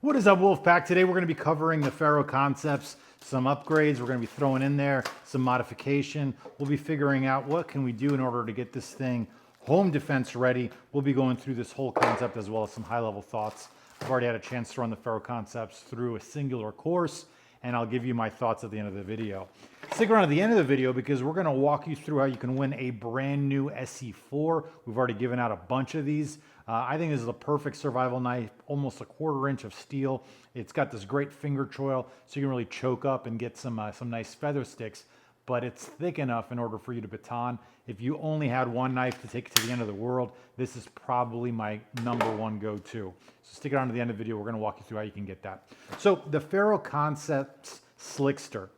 What is up, Wolfpack? Today we're going to be covering the Ferro Concepts, some upgrades we're going to be throwing in there, some modification. We'll be figuring out what can we do in order to get this thing home defense ready. We'll be going through this whole concept as well as some high-level thoughts. I've already had a chance to run the Ferro Concepts through a singular course, and I'll give you my thoughts at the end of the video. Stick around at the end of the video because we're going to walk you through how you can win a brand new SE4. We've already given out a bunch of these. I think this is a perfect survival knife, almost a 1/4 inch of steel. It's got this great finger choil, so you can really choke up and get some nice feather sticks, but it's thick enough in order for you to baton. If you only had one knife to take to the end of the world, this is probably my #1 go-to. So stick around to the end of the video. We're going to walk you through how you can get that. So the Ferro Concepts Slickster.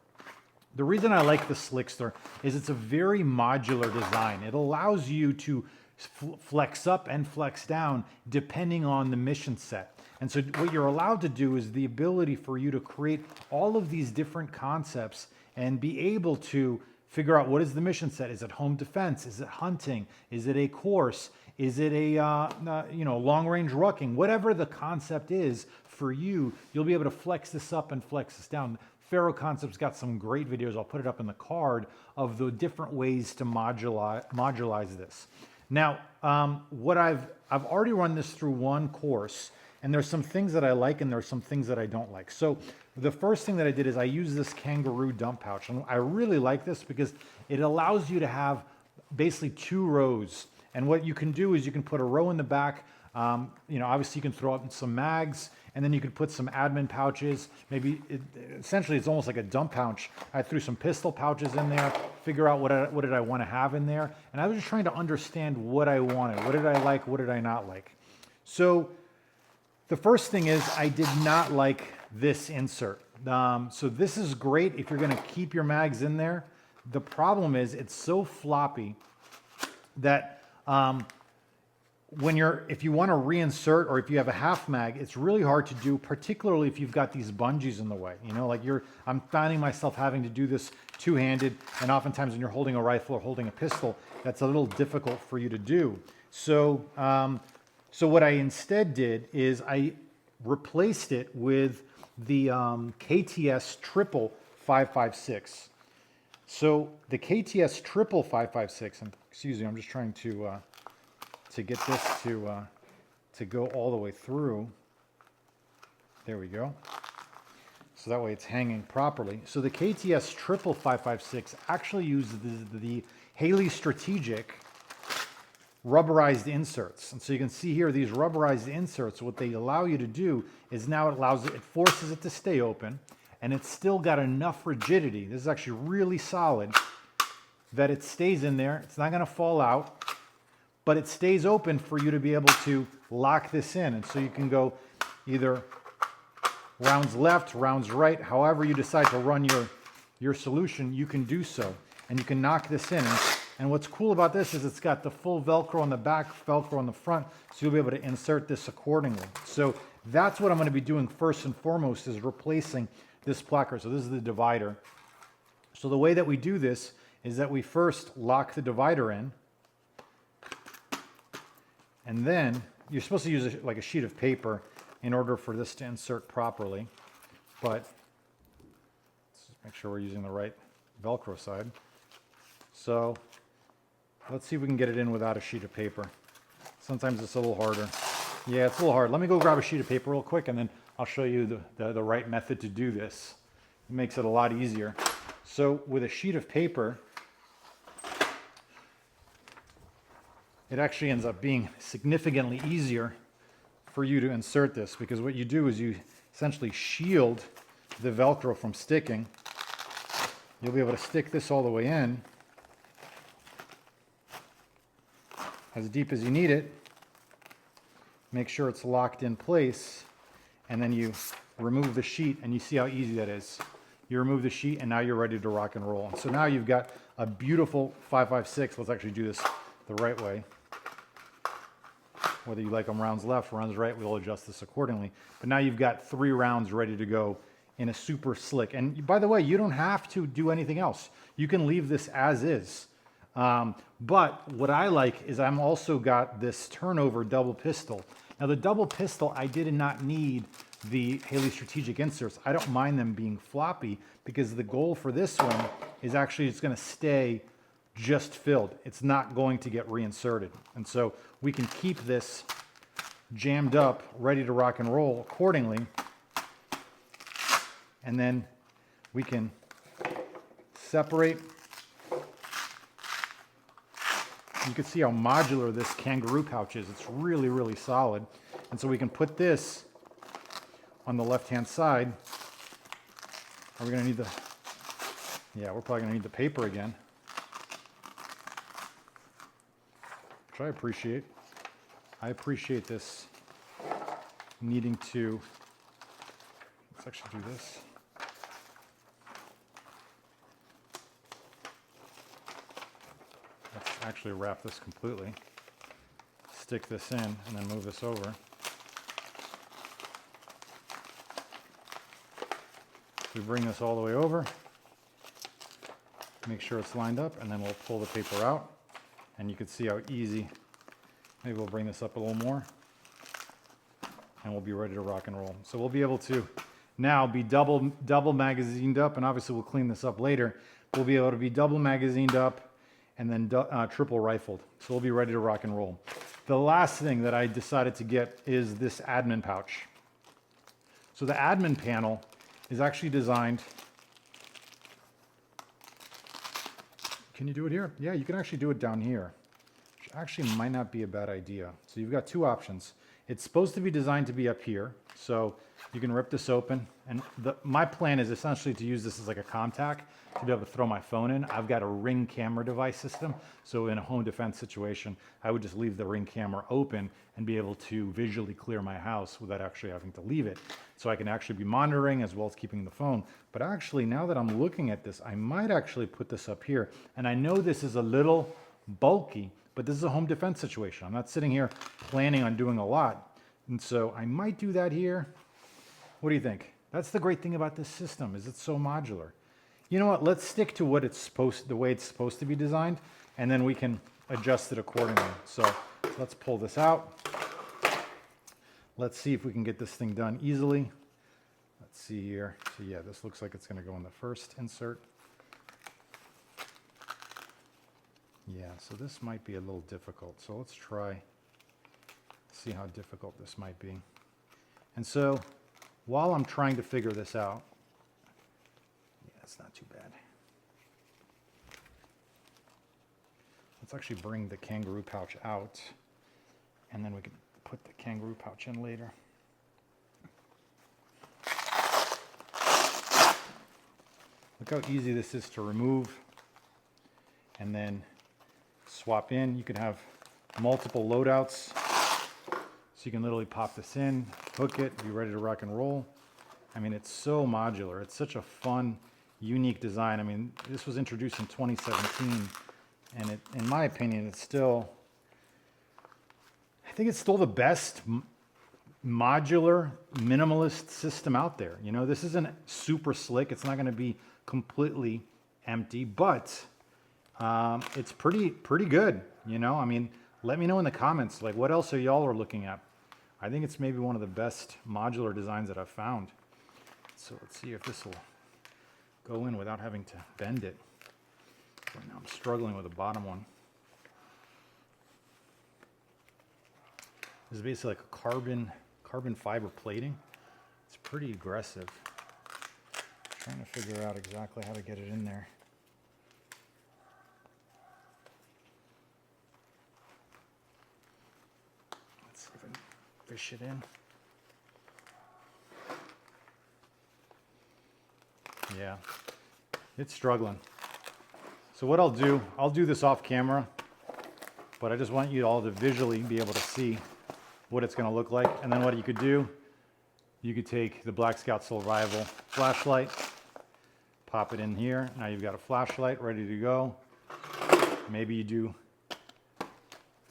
The reason I like the Slickster is it's a very modular design. It allows you to flex up and flex down depending on the mission set. And so what you're allowed to do is the ability for you to create all of these different concepts and be able to figure out what is the mission set. Is it home defense? Is it hunting? Is it a course? Is it a long range rucking? Whatever the concept is for you, you'll be able to flex this up and flex this down. Ferro Concepts got some great videos. I'll put it up in the card of the different ways to modulize this. Now, I've already run this through one course, and there's some things that I like and there's some things that I don't like. So the first thing that I did is I used this kangaroo dump pouch, and I really like this because it allows you to have basically 2 rows. And what you can do is you can put a row in the back. Obviously you can throw up some mags, and then you could put some admin pouches. Essentially it's almost like a dump pouch. I threw some pistol pouches in there, figure out what did I want to have in there. And I was just trying to understand what I wanted. What did I like? What did I not like? So the first thing is I did not like this insert. So this is great if you're going to keep your mags in there. The problem is it's so floppy that if you want to reinsert, or if you have a half mag, it's really hard to do, particularly if you've got these bungees in the way. I'm finding myself having to do this two-handed, and oftentimes when you're holding a rifle or holding a pistol, that's a little difficult for you to do. So, what I instead did is I replaced it with the KTS Triple 556. So the KTS Triple 556, and excuse me, I'm just trying to get this to go all the way through. There we go. So that way it's hanging properly. So the KTS Triple 556 actually uses the Haley Strategic rubberized inserts. And so you can see here these rubberized inserts, what they allow you to do is now it forces it to stay open, and it's still got enough rigidity. This is actually really solid that it stays in there. It's not going to fall out, but it stays open for you to be able to lock this in. And so you can go either rounds left, rounds right, however you decide to run your solution, you can do so. And you can knock this in. And what's cool about this is it's got the full Velcro on the back, Velcro on the front, so you'll be able to insert this accordingly. So that's what I'm going to be doing first and foremost, is replacing this placard. So this is the divider. So the way that we do this is that we first lock the divider in, and then you're supposed to use like a sheet of paper in order for this to insert properly. But let's just make sure we're using the right Velcro side. So let's see if we can get it in without a sheet of paper. Sometimes it's a little harder. Yeah, it's a little hard. Let me go grab a sheet of paper real quick, and then I'll show you the right method to do this. It makes it a lot easier. So with a sheet of paper, it actually ends up being significantly easier for you to insert this, because what you do is you essentially shield the Velcro from sticking. You'll be able to stick this all the way in, as deep as you need it. Make sure it's locked in place, and then you remove the sheet, and you see how easy that is. You remove the sheet, and now you're ready to rock and roll. And so now you've got a beautiful 556. Let's actually do this the right way. Whether you like them rounds left, rounds right, we'll adjust this accordingly. But now you've got 3 rounds ready to go in a super slick. And by the way, you don't have to do anything else. You can leave this as is. But what I like is I'm also got this turnover double pistol. Now the double pistol, I did not need the Haley strategic inserts. I don't mind them being floppy because the goal for this one is actually it's going to stay just filled. It's not going to get reinserted. And so we can keep this jammed up, ready to rock and roll accordingly. And then we can separate. You can see how modular this kangaroo pouch is. It's really, really solid. And so we can put this on the left-hand side. Are we gonna need the, yeah, we're probably gonna need the paper again, which I appreciate. I appreciate this needing to, let's actually do this. Let's actually wrap this completely. Stick this in and then move this over. We bring this all the way over, make sure it's lined up, and then we'll pull the paper out. And you can see how easy, maybe we'll bring this up a little more, and we'll be ready to rock and roll. So we'll be able to now be double magazined up, and obviously we'll clean this up later. We'll be able to be double magazined up and then triple rifled. So we'll be ready to rock and roll. The last thing that I decided to get is this admin pouch. So the admin panel is actually designed, can you do it here? Yeah, you can actually do it down here, which actually might not be a bad idea. So you've got two options. It's supposed to be designed to be up here, so you can rip this open. And my plan is essentially to use this as like a ComTac to be able to throw my phone in. I've got a Ring camera device system, so in a home defense situation, I would just leave the Ring camera open and be able to visually clear my house without actually having to leave it. So I can actually be monitoring as well as keeping the phone. But actually, now that I'm looking at this, I might actually put this up here. And I know this is a little bulky, but this is a home defense situation. I'm not sitting here planning on doing a lot. And so I might do that here. What do you think? That's the great thing about this system, is it's so modular. You know what, let's stick to what it's supposed, the way it's supposed to be designed, and then we can adjust it accordingly. So let's pull this out. Let's see if we can get this thing done easily. Let's see here. So yeah, this looks like it's gonna go in the first insert. Yeah, so this might be a little difficult. So let's try, see how difficult this might be. And so while I'm trying to figure this out, yeah, it's not too bad. Let's actually bring the kangaroo pouch out, and then we can put the kangaroo pouch in later. Look how easy this is to remove and then swap in. You can have multiple loadouts. So you can literally pop this in, hook it, be ready to rock and roll. I mean, it's so modular. It's such a fun, unique design. I mean, this was introduced in 2017, and it, in my opinion, it's still, I think it's still the best modular, minimalist system out there. You know, this isn't super slick. It's not going to be completely empty, but it's pretty good. You know, I mean, let me know in the comments, like, what else are y'all looking at? I think it's maybe one of the best modular designs that I've found. So let's see if this will go in without having to bend it. Right now I'm struggling with the bottom one. This is basically like a carbon fiber plating. It's pretty aggressive. I'm trying to figure out exactly how to get it in there. Let's see if I can fish it in. Yeah, it's struggling. So what I'll do this off camera, but I just want you all to visually be able to see what it's going to look like. And then what you could do, you could take the Black Scout Survival flashlight, pop it in here. Now you've got a flashlight ready to go. Maybe you do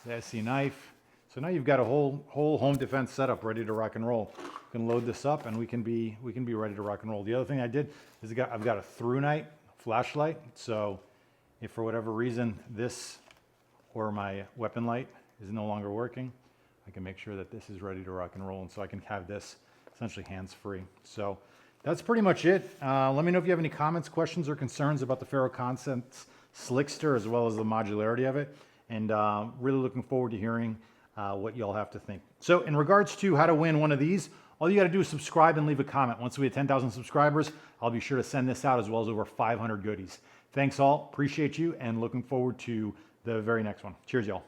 the SC knife. So now you've got a whole home defense setup ready to rock and roll. You can load this up and we can be ready to rock and roll. The other thing I did is I've got a through night flashlight. So if for whatever reason this or my weapon light is no longer working, I can make sure that this is ready to rock and roll, and so I can have this essentially hands-free. So that's pretty much it. Let me know if you have any comments, questions, or concerns about the Ferro Concepts Slickster, as well as the modularity of it. And really looking forward to hearing what y'all have to think. So in regards to how to win one of these, all you got to do is subscribe and leave a comment. Once we hit 10,000 subscribers, I'll be sure to send this out, as well as over 500 goodies. Thanks all. Appreciate you, and looking forward to the very next one. Cheers, y'all.